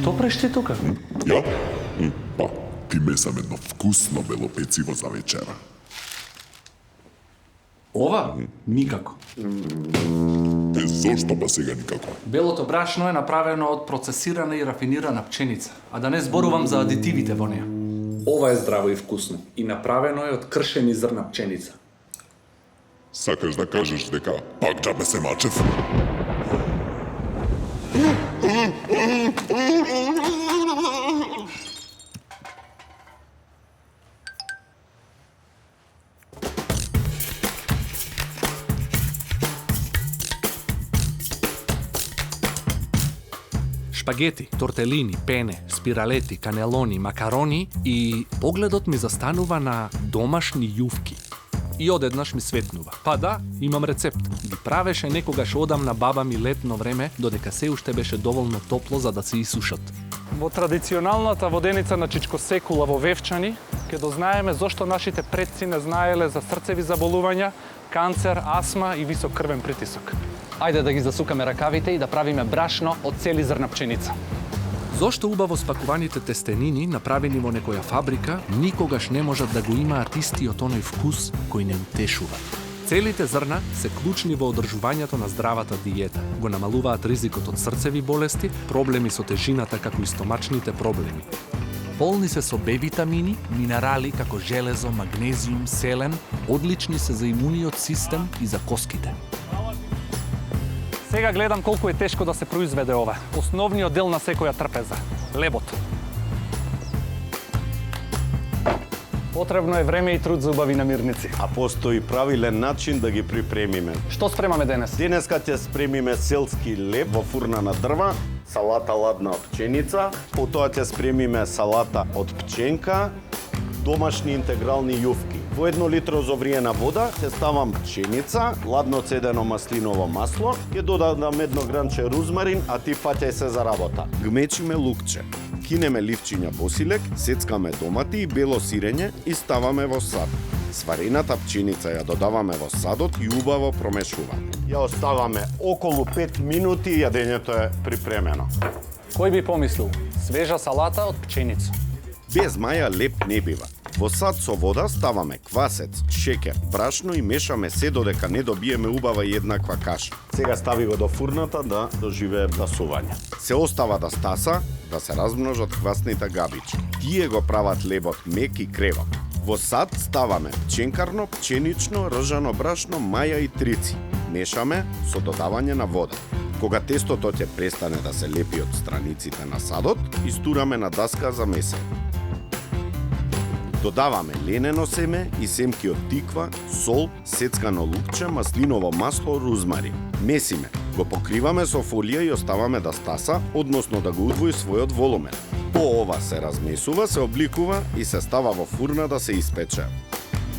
Што правиш ти тука? Ја? Па, ти месам едно вкусно бело пециво за вечера. Ова? Никако. Зошто па сега никако? Белото брашно е направено од процесирана и рафинирана пченица, а да не зборувам за адитивите во неа. Ова е здраво и вкусно и направено е од кршени зрна пченица. Сакаш да кажеш дека пак џабе се мачев? Шпагети, тортелини, пене, спиралети, канелони, макарони и погледот ми застанува на домашни јувки. И одеднаш ми светнува. Па да, имам рецепт. Ги правеше некогаш одам на баба ми летно време, додека се уште беше доволно топло за да се исушат. Во традиционалната воденица на Чичко Секула во Вевчани, ќе дознаеме зошто нашите предци не знаеле за срцеви заболувања, канцер, астма и висок крвен притисок. Ајде да ги засукаме ракавите и да правиме брашно од цели зрна пченица. Зошто убаво спакуваните тестенини, направени во некоја фабрика, никогаш не можат да го имаат истиот оној вкус кој не утешува? Целите зрна се клучни во одржувањето на здравата диета. Го намалуваат ризикот од срцеви болести, проблеми со тежината како и стомачните проблеми. Полни се со Б витамини, минерали како железо, магнезиум, селен, одлични се за имуниот систем и за коските. Сега гледам колку е тешко да се произведе ова. Основниот дел на секоја трпеза – лебот. Потребно е време и труд за убави намирници. А постои правилен начин да ги припремиме. Што спремаме денес? Денеска ќе спремиме селски леб во фурна на дрва, салата ладна од пченица, потоа ќе спремиме салата од пченка, домашни интегрални јувки. Во 1 литро зовриена вода ќе ставам пченица, ладно цедено маслиново масло, ќе додадам 1 гранче рузмарин, а ти фаќај се за работа. Гмечиме лукче. Кинеме ливчиња босилек, сецкаме домати и бело сирење и ставаме во сад. Сварената пченица ја додаваме во садот и убаво промешуваме. Ја оставаме околу 5 минути и јадењето е припремено. Кој би помислил? Свежа салата од пченица. Без маја леб не бива. Во сад со вода ставаме квасец, шеќер, брашно и мешаме се додека не добиеме убава и еднаква каша. Сега стави го до фурната да доживее тасување. Се остава да стаса, да се размножат квасните габички. Тие го прават лебот мек и кревак. Во сад ставаме пченкарно, пченично, ржано брашно, маја и трици. Мешаме со додавање на вода. Кога тестото ќе престане да се лепи од страниците на садот, истураме на даска за месење. Додаваме ленено семе и семки од тиква, сол, сецкано лукче, маслиново масло, рузмарин. Месиме, го покриваме со фолија и оставаме да стаса, односно да го удвои својот волумен. По ова се размесува, се обликува и се става во фурна да се испече.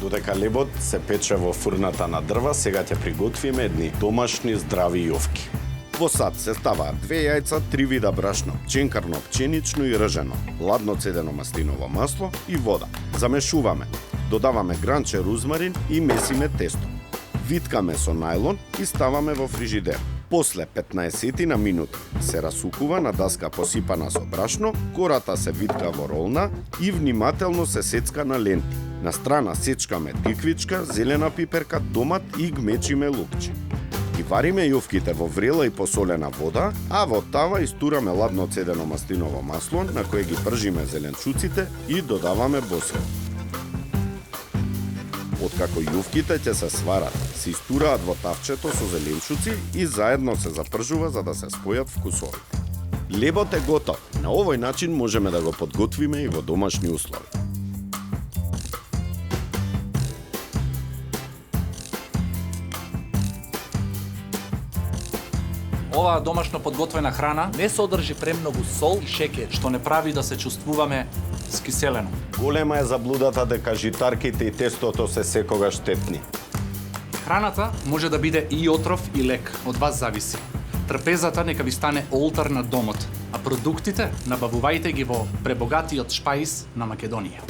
Додека лебот се пече во фурната на дрва, сега ќе приготвиме едни домашни здрави јовки. Во сад се ставаат 2 јајца, 3 вида брашно, пченкарно, пченично и ржено, ладно цедено маслиново масло и вода. Замешуваме. Додаваме гранче рузмарин и месиме тесто. Виткаме со најлон и ставаме во фрижидер. После 15 на минути се расукува на даска посипана со брашно, кората се витка во ролна и внимателно се сецка на ленти. На страна сечкаме тиквичка, зелена пиперка, домат и гмечиме лукче. Ги вариме јувките во врела и посолена вода, а во тава истураме ладно цедено маслиново масло, на кое ги пржиме зеленчуците и додаваме босил. Откако јувките ќе се сварат, се истураат во тавчето со зеленчуци и заедно се запржува за да се спојат вкусовите. Лебот е готов. На овој начин можеме да го подготвиме и во домашни услови. Оваа домашно подготвена храна не содржи премногу сол и шеќер, што не прави да се чувствуваме скиселено. Голема е заблудата дека житарките и тестото се секогаш штетни. Храната може да биде и отров и лек, од вас зависи. Трпезата нека ви стане олтар на домот, а продуктите набавувајте ги во пребогатиот шпаис на Македонија.